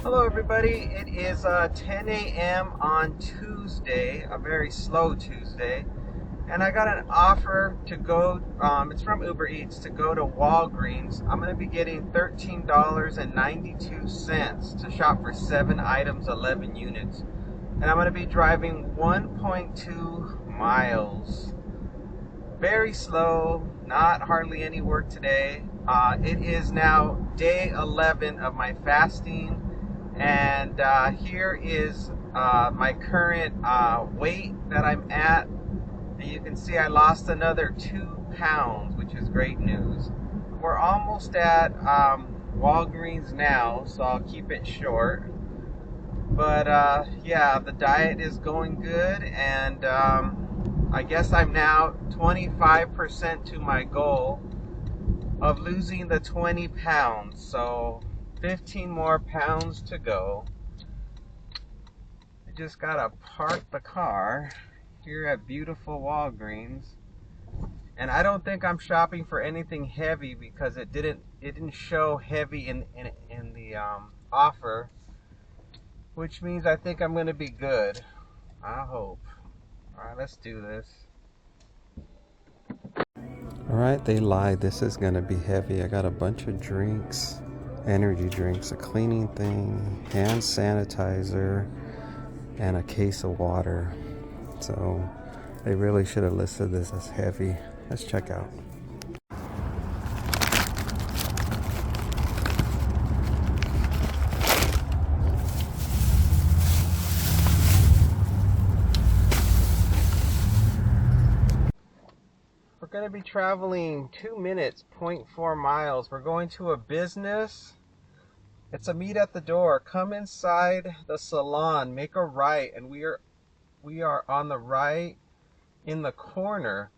Hello everybody, it is 10 a.m. on Tuesday, a very slow Tuesday, and I got an offer to go, it's from UberEats, to go to Walgreens. I'm going to be getting $13.92 to shop for 7 items, 11 units, and I'm going to be driving 1.2 miles. Very slow, not hardly any work today. It is now day 11 of my fasting. And here is my current weight that I'm at. And you can see I lost another 2 pounds, which is great news. We're almost at Walgreens now, so I'll keep it short. But yeah, the diet is going good, and I guess I'm now 25% to my goal of losing the 20 pounds. So 15 more pounds to go. I just gotta park the car here at beautiful Walgreens, and I don't think I'm shopping for anything heavy because it didn't show heavy in the offer, which means I think I'm gonna be good. I hope. All right, let's do this. All right, they lied. This is gonna be heavy. I got a bunch of drinks, energy drinks, a cleaning thing, hand sanitizer, and a case of water. So they really should have listed this as heavy. Let's check out. We're going to be traveling 2 minutes, 0.4 miles. We're going to a business. It's a meet at the door. Come inside the salon, make a right, and we are on the right in the corner.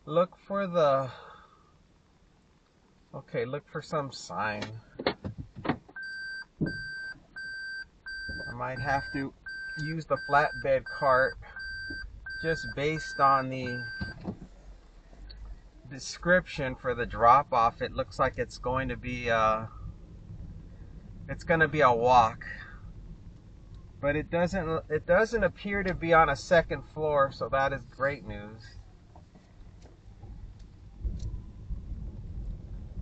Look for some sign. I might have to use the flatbed cart just based on the description for the drop off. It looks like it's going to be a walk, but it doesn't appear to be on a second floor, so that is great news.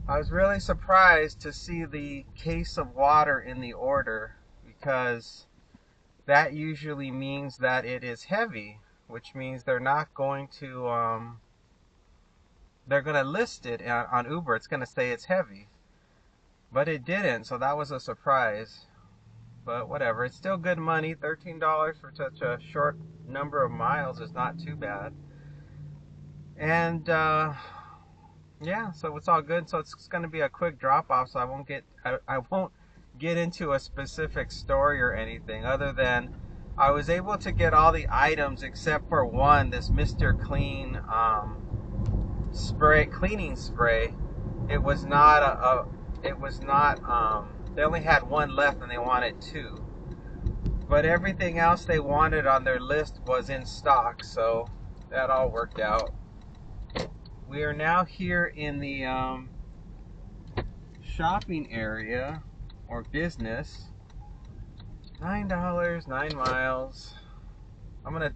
I was really surprised to see the case of water in the order, because that usually means that it is heavy, which means they're not going to they're going to list it on Uber. It's going to say it's heavy, but it didn't, so that was a surprise. But whatever, it's still good money. $13 for such a short number of miles is not too bad. And yeah, so it's all good. So it's going to be a quick drop off, so I won't get into a specific story or anything, other than I was able to get all the items except for one, this Mr. Clean cleaning spray. It was not they only had one left and they wanted 2. But everything else they wanted on their list was in stock, so that all worked out. We are now here in the shopping area or business. $9, 9 miles. I'm gonna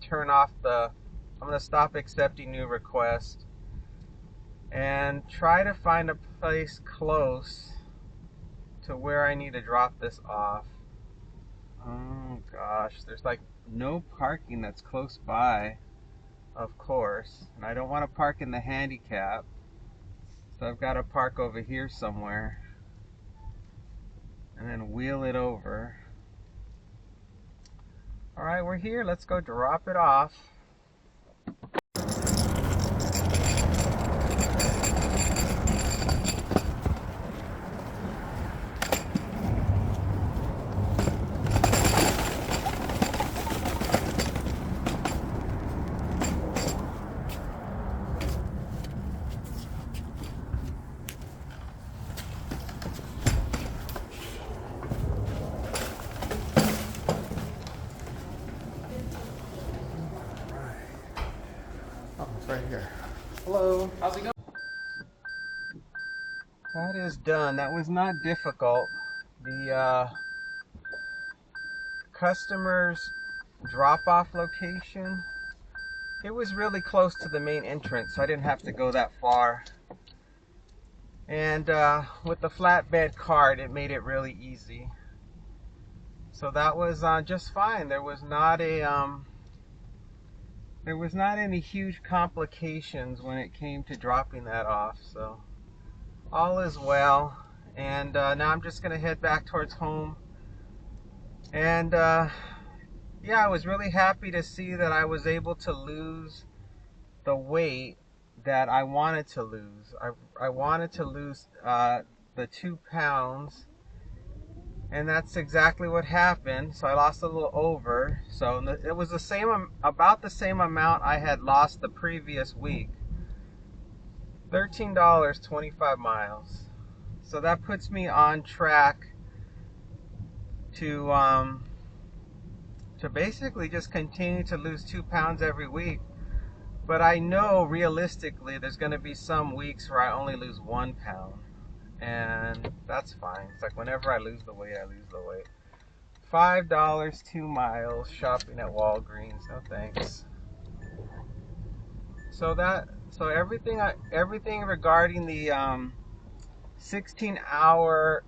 stop accepting new requests and try to find a place close to where I need to drop this off. Oh gosh, there's like no parking that's close by, of course, and I don't want to park in the handicap, so I've got to park over here somewhere and then wheel it over. Alright, we're here. Let's go drop it off. Oh, it's right here. Hello. How's it going? That is done. That was not difficult. The customer's drop-off location, it was really close to the main entrance, so I didn't have to go that far. And with the flatbed cart, it made it really easy. So that was just fine. There was not any huge complications when it came to dropping that off. So all is well. And now I'm just gonna head back towards home. And yeah, I was really happy to see that I was able to lose the weight that I wanted to lose. I wanted to lose the 2 pounds, and that's exactly what happened. So I lost a little over. So it was the same, about the same amount I had lost the previous week. $13, 25 miles. So that puts me on track to basically just continue to lose 2 pounds every week. But I know realistically there's going to be some weeks where I only lose 1 pound. And that's fine. It's like whenever I lose the weight, I lose the weight. $5, 2 miles, shopping at Walgreens. No thanks. So everything regarding the 16-hour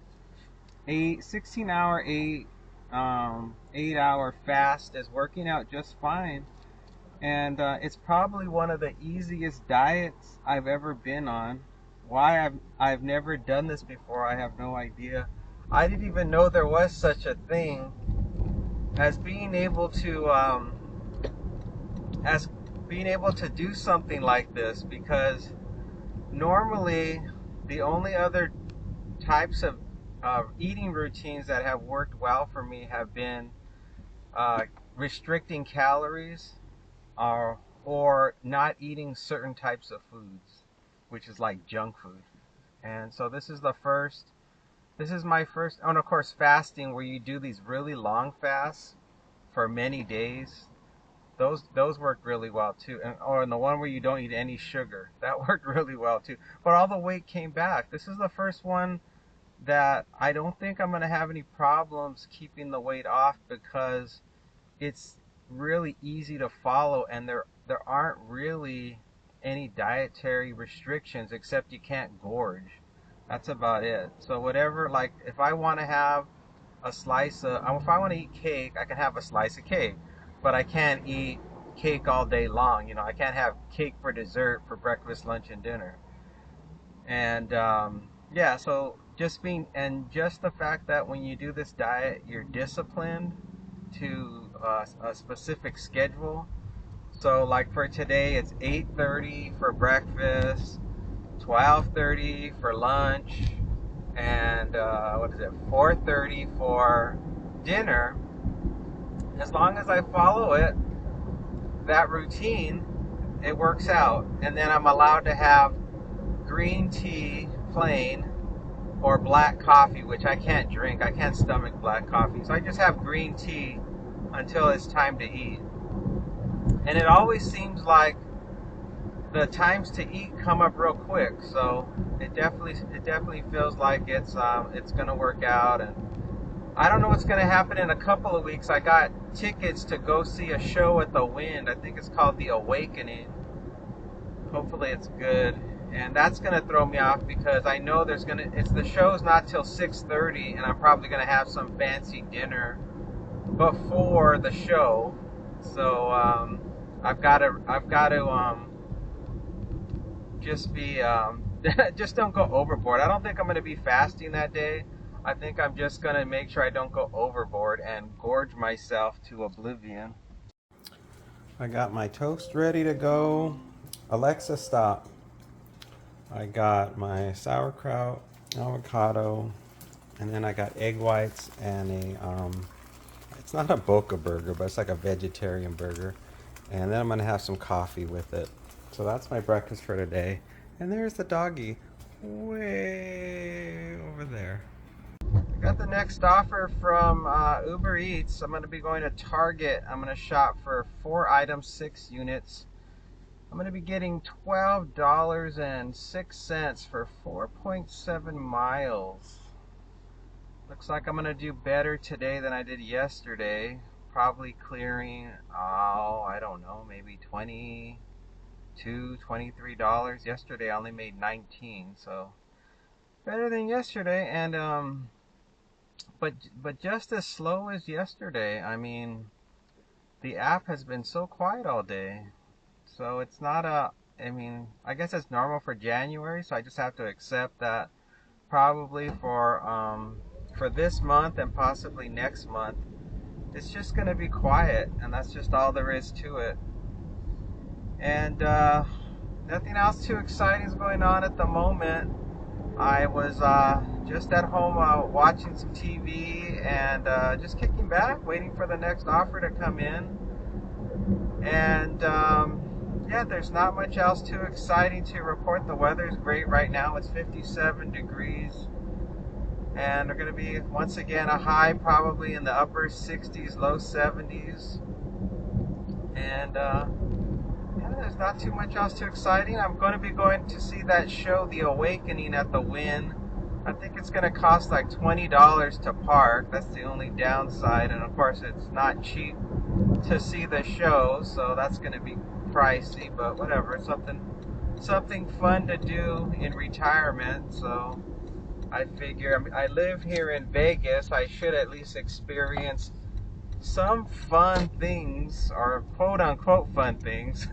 8-hour fast is working out just fine. And it's probably one of the easiest diets I've ever been on. Why I've never done this before, I have no idea. I didn't even know there was such a thing as being able to do something like this, because normally the only other types of eating routines that have worked well for me have been restricting calories, or not eating certain types of foods, which is like junk food. And so this is my first, and of course fasting, where you do these really long fasts for many days. Those work really well too. And the one where you don't eat any sugar, that worked really well too. But all the weight came back. This is the first one that I don't think I'm going to have any problems keeping the weight off, because it's really easy to follow, and there aren't really any dietary restrictions except you can't gorge. That's about it. So whatever, like if I want to have a slice of, if I want to eat cake, I can have a slice of cake, but I can't eat cake all day long. You know, I can't have cake for dessert, for breakfast, lunch, and dinner. And yeah, so just the fact that when you do this diet, you're disciplined to a specific schedule. So like for today, it's 8:30 for breakfast, 12:30 for lunch, and 4:30 for dinner. As long as I follow that routine, it works out. And then I'm allowed to have green tea plain, or black coffee, which I can't drink. I can't stomach black coffee. So I just have green tea until it's time to eat. And it always seems like the times to eat come up real quick. So it definitely feels like it's going to work out. And I don't know what's going to happen in a couple of weeks. I got tickets to go see a show at the Wind. I think it's called The Awakening. Hopefully it's good. And that's going to throw me off, because I know the show's not till 6:30, and I'm probably going to have some fancy dinner before the show. So I've got to just be just don't go overboard. I don't think I'm going to be fasting that day. I think I'm just going to make sure I don't go overboard and gorge myself to oblivion. I got my toast ready to go. Alexa, stop. I got my sauerkraut, avocado, and then I got egg whites and it's not a Boca burger, but it's like a vegetarian burger. And then I'm gonna have some coffee with it. So that's my breakfast for today. And there's the doggy, way over there. I got the next offer from Uber Eats. I'm gonna be going to Target. I'm gonna shop for 4 items, 6 units. I'm going to be getting $12.06 for 4.7 miles. Looks like I'm gonna do better today than I did yesterday. Probably clearing, oh, I don't know, maybe $23. Yesterday I only made 19, so better than yesterday. And but just as slow as yesterday. I mean, the app has been so quiet all day. So it's not I mean, I guess it's normal for January, so I just have to accept that probably for this month and possibly next month, it's just going to be quiet, and that's just all there is to it. And nothing else too exciting is going on at the moment. I was just at home watching some TV and just kicking back, waiting for the next offer to come in. And yeah, there's not much else too exciting to report. The weather's great right now. It's 57 degrees. And they're going to be, once again, a high probably in the upper 60s, low 70s. And yeah, there's not too much else too exciting. I'm going to be going to see that show, The Awakening, at the Wynn. I think it's going to cost like $20 to park. That's the only downside. And of course, it's not cheap to see the show, so that's going to be pricey. But whatever, it's something fun to do in retirement. So I figure, I live here in Vegas. I should at least experience some fun things, or quote unquote fun things,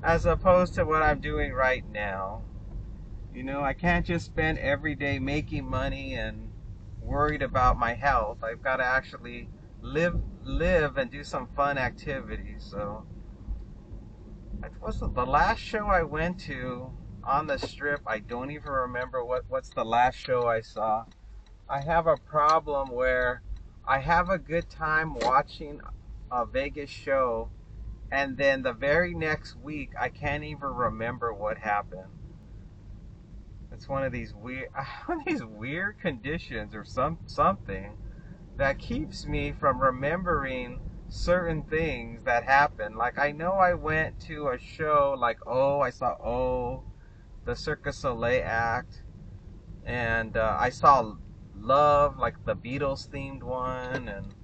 as opposed to what I'm doing right now. You know, I can't just spend every day making money and worried about my health. I've got to actually live and do some fun activities. So what's the last show I went to on the Strip? I don't even remember what's the last show I saw. I have a problem where I have a good time watching a Vegas show, and then the very next week I can't even remember what happened. It's one of these weird conditions or something that keeps me from remembering certain things that happened. Like, I know I went to a show, like, I saw the Cirque du Soleil act, and I saw Love, like the Beatles themed one, and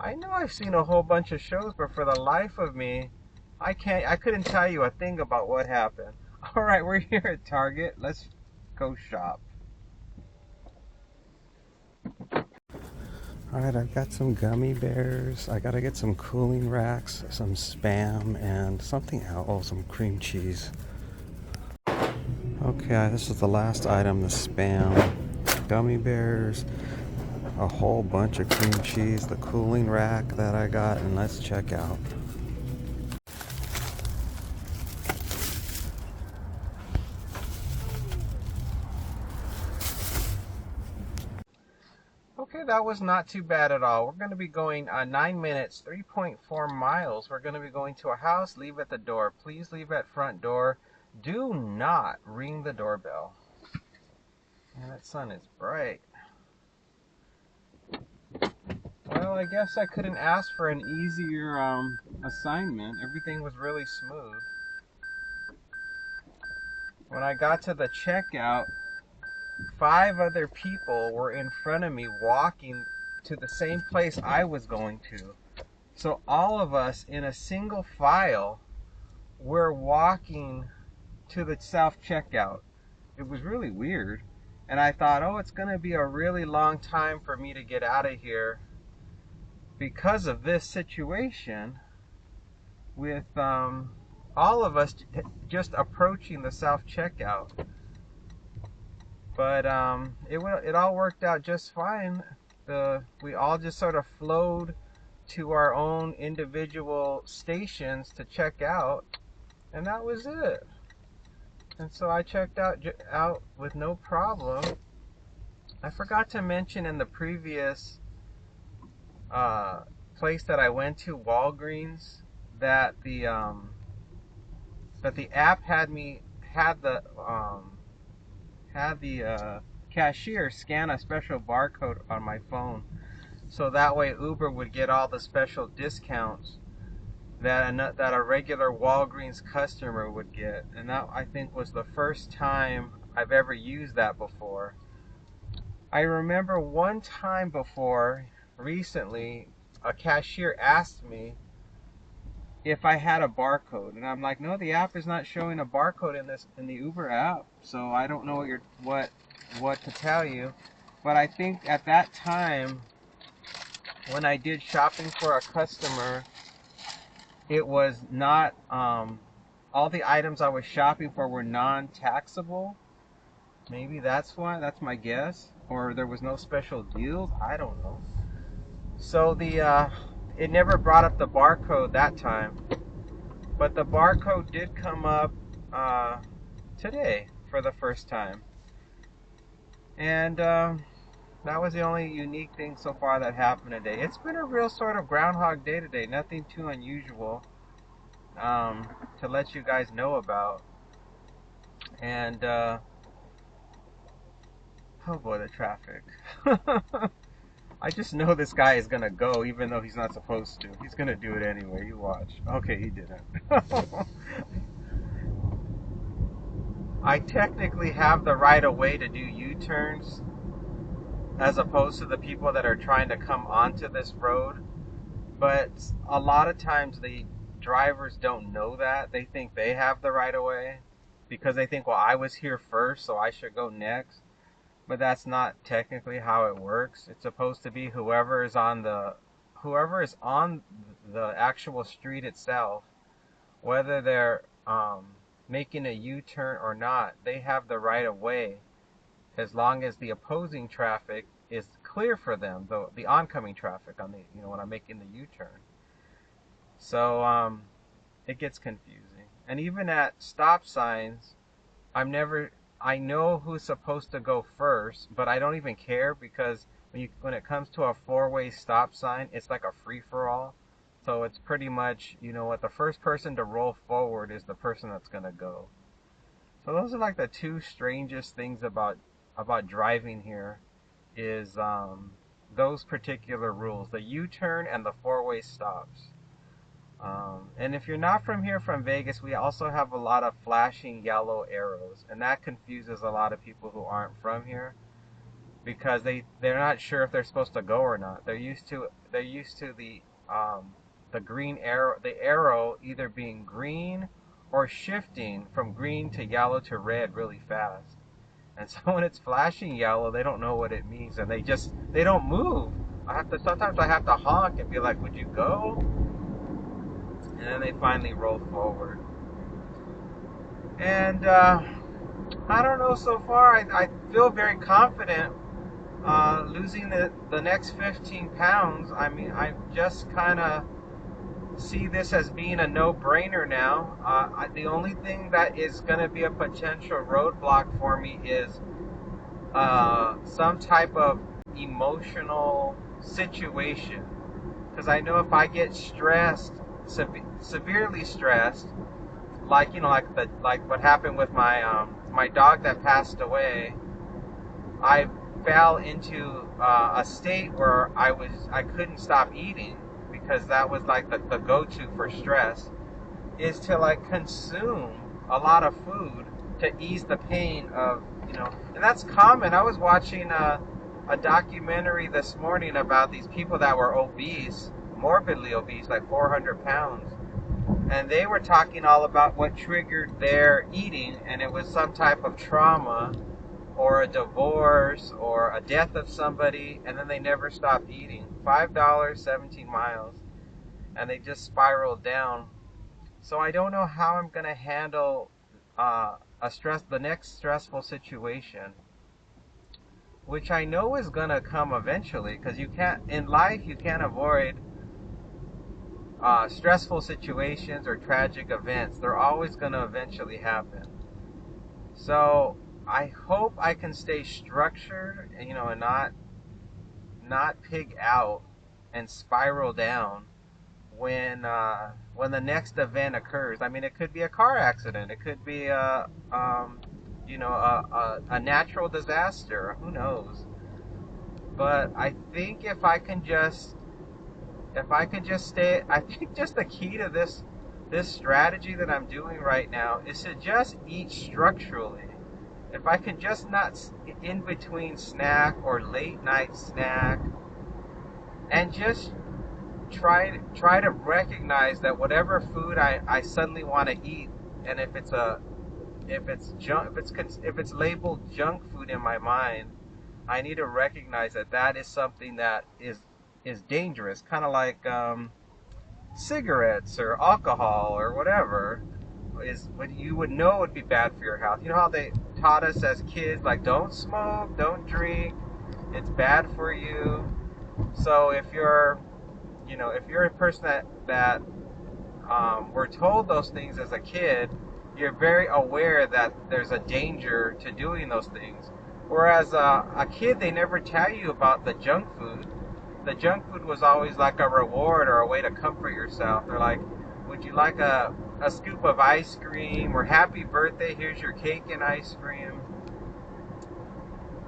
I know I've seen a whole bunch of shows, but for the life of me, I couldn't tell you a thing about what happened. All right, we're here at Target. Let's go shop. All right, I've got some gummy bears. I gotta get some cooling racks, some Spam, and something else. Oh, some cream cheese. Okay, this is the last item, the Spam. Gummy bears, a whole bunch of cream cheese, the cooling rack that I got, and let's check out. Okay, that was not too bad at all. We're going to be going 9 minutes, 3.4 miles. We're going to be going to a house. Leave at the door. Please leave at front door. Do not ring the doorbell. And that sun is bright. Well, I guess I couldn't ask for an easier assignment. Everything was really smooth. When I got to the checkout, 5 other people were in front of me walking to the same place I was going to. So all of us in a single file were walking to the self checkout. It was really weird. And I thought, it's going to be a really long time for me to get out of here because of this situation with all of us just approaching the self checkout. But it all worked out just fine. We all just sort of flowed to our own individual stations to check out, and that was it. And so I checked out with no problem. I forgot to mention in the previous place that I went to, Walgreens, that the app had the cashier scan a special barcode on my phone, so that way Uber would get all the special discounts that a regular Walgreens customer would get. And that, I think, was the first time I've ever used that before. I remember one time before, recently, a cashier asked me if I had a barcode, and I'm like, no, the app is not showing a barcode in the Uber app, so I don't know what to tell you. But I think at that time, when I did shopping for a customer, it was not all the items I was shopping for were non-taxable. Maybe that's why. That's my guess. Or there was no special deals. I don't know. So it never brought up the barcode that time, but the barcode did come up today for the first time, and that was the only unique thing so far that happened today. It's been a real sort of Groundhog Day today. Nothing too unusual to let you guys know about. And oh boy, the traffic. I just know this guy is gonna go even though he's not supposed to. He's gonna do it anyway. You watch. Okay, he didn't. I technically have the right of way to do U-turns as opposed to the people that are trying to come onto this road. But a lot of times the drivers don't know that. They think they have the right of way because they think, well, I was here first, so I should go next. But that's not technically how it works. It's supposed to be whoever is on the actual street itself, whether they're making a U-turn or not, they have the right of way as long as the opposing traffic is clear for them, the oncoming traffic on the when I'm making the U-turn. So it gets confusing. And even at stop signs, I know who's supposed to go first, but I don't even care because when it comes to a four-way stop sign, it's like a free-for-all. So it's pretty much, what, the first person to roll forward is the person that's going to go. So those are like the two strangest things about driving here is those particular rules, the U-turn and the four-way stops. And if you're not from here, from Vegas, we also have a lot of flashing yellow arrows, and that confuses a lot of people who aren't from here because they're not sure if they're supposed to go or not. They're used to the green arrow, the arrow either being green or shifting from green to yellow to red really fast. And so when it's flashing yellow, they don't know what it means, and they don't move. Sometimes I have to honk and be like, "Would you go?" And then they finally roll forward. And I don't know, so far I feel very confident losing the next 15 pounds. I mean, I just kind of see this as being a no-brainer now. The only thing that is going to be a potential roadblock for me is some type of emotional situation. Because I know if I get stressed, severely stressed, like what happened with my dog that passed away, I fell into a state where I couldn't stop eating because that was like the go-to for stress, is to like consume a lot of food to ease the pain of and that's common. I was watching a documentary this morning about these people that were obese, morbidly obese, like 400 pounds. And they were talking all about what triggered their eating, and it was some type of trauma or a divorce or a death of somebody, and then they never stopped eating. $5, 17 miles, and they just spiraled down. So I don't know how I'm going to handle the next stressful situation, which I know is going to come eventually, because in life you can't avoid stressful situations or tragic events. They're always going to eventually happen. So I hope I can stay structured, and not pig out and spiral down when the next event occurs. I mean, it could be a car accident. It could be a natural disaster. Who knows? But I think if I can just stay, I think just the key to this strategy that I'm doing right now is to just eat structurally. if I can just not in between snack or late night snack, and just try to recognize that whatever food I suddenly want to eat, and if it's labeled junk food in my mind, I need to recognize that that is something that is dangerous, kind of like cigarettes or alcohol or whatever, is what you would know would be bad for your health. You know how they taught us as kids, like, don't smoke, don't drink, it's bad for you. So if you're a person that were told those things as a kid, you're very aware that there's a danger to doing those things. Whereas a kid, they never tell you about the junk food. The junk food was always like a reward or a way to comfort yourself. They're like, would you like a scoop of ice cream, or happy birthday, here's your cake and ice cream.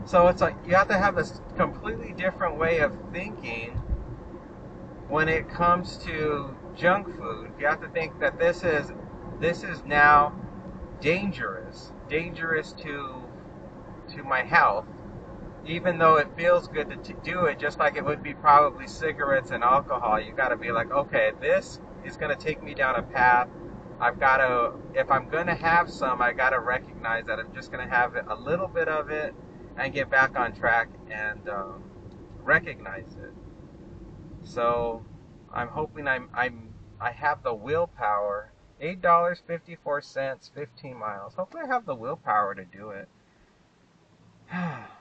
So it's like you have to have a completely different way of thinking when it comes to junk food. You have to think that this is now dangerous to my health, even though it feels good to do it, just like it would be probably cigarettes and alcohol. You got to be like, okay, this is going to take me down a path. I've got to, if I'm going to have some, I got to recognize that I'm just going to have a little bit of it and get back on track and recognize it. So I'm hoping I have the willpower. $8.54, 15 miles. Hopefully I have the willpower to do it.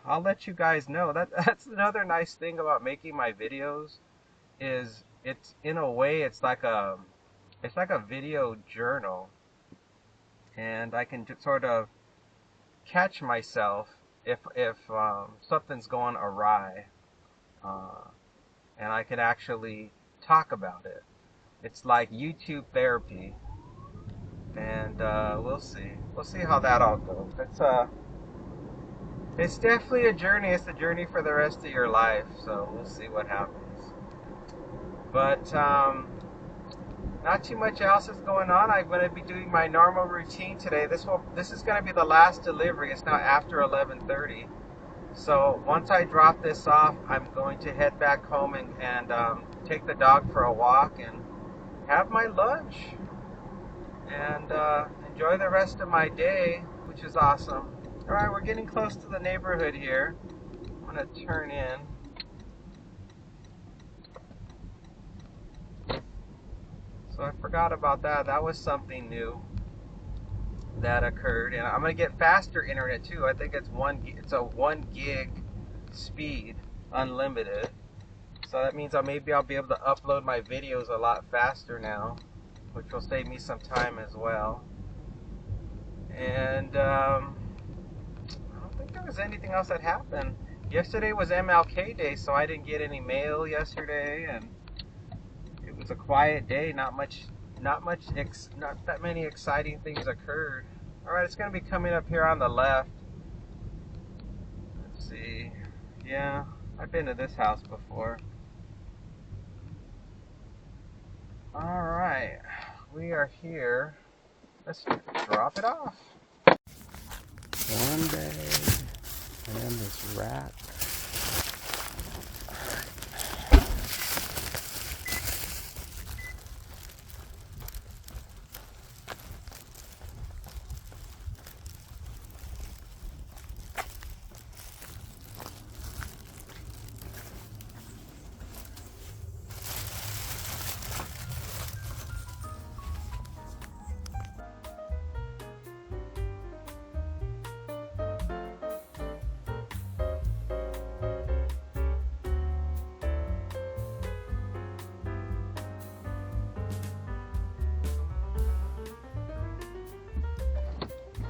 I'll let you guys know. That's another nice thing about making my videos, is it's, in a way, it's like a video journal, and I can just sort of catch myself if something's going awry, and I can actually talk about it. It's like YouTube therapy, and we'll see how that all goes. It's definitely a journey. It's a journey for the rest of your life, so we'll see what happens. But not too much else is going on. I'm going to be doing my normal routine today. This is going to be the last delivery. It's now after 11:30. So once I drop this off, I'm going to head back home and take the dog for a walk and have my lunch and enjoy the rest of my day, which is awesome. All right, we're getting close to the neighborhood here. I'm going to turn in. So I forgot about that. That was something new that occurred. And I'm going to get faster internet too. I think it's a 1 gig speed, unlimited. So that means maybe I'll be able to upload my videos a lot faster now, which will save me some time as well. And I don't think there was anything else that happened. Yesterday was MLK Day, so I didn't get any mail yesterday, and it was a quiet day. Not that many exciting things occurred. All right, it's going to be coming up here on the left. Let's see. Yeah, I've been to this house before. All right, we are here. Let's drop it off. One day, and this rat.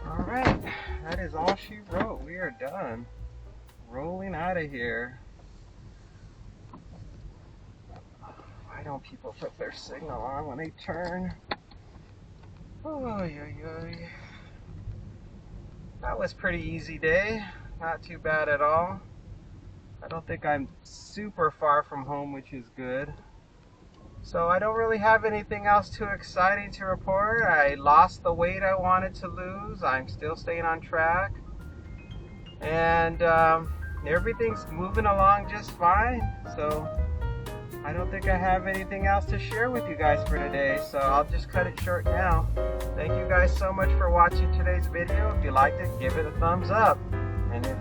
Alright, that is all she wrote. We are done. Rolling out of here. Why don't people put their signal on when they turn? That was pretty easy day. Not too bad at all. I don't think I'm super far from home, which is good. So I don't really have anything else too exciting to report. I lost the weight I wanted to lose. I'm still staying on track. and everything's moving along just fine. So I don't think I have anything else to share with you guys for today, so I'll just cut it short now. Thank you guys so much for watching today's video. If you liked it, give it a thumbs up. And if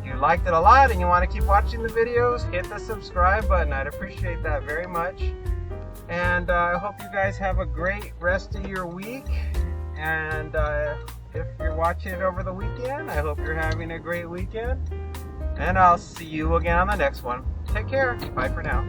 you liked it a lot and you want to keep watching the videos, hit the subscribe button. I'd appreciate that very much. And I hope you guys have a great rest of your week. And if you're watching it over the weekend, I hope you're having a great weekend. And I'll see you again on the next one. Take care. Bye for now.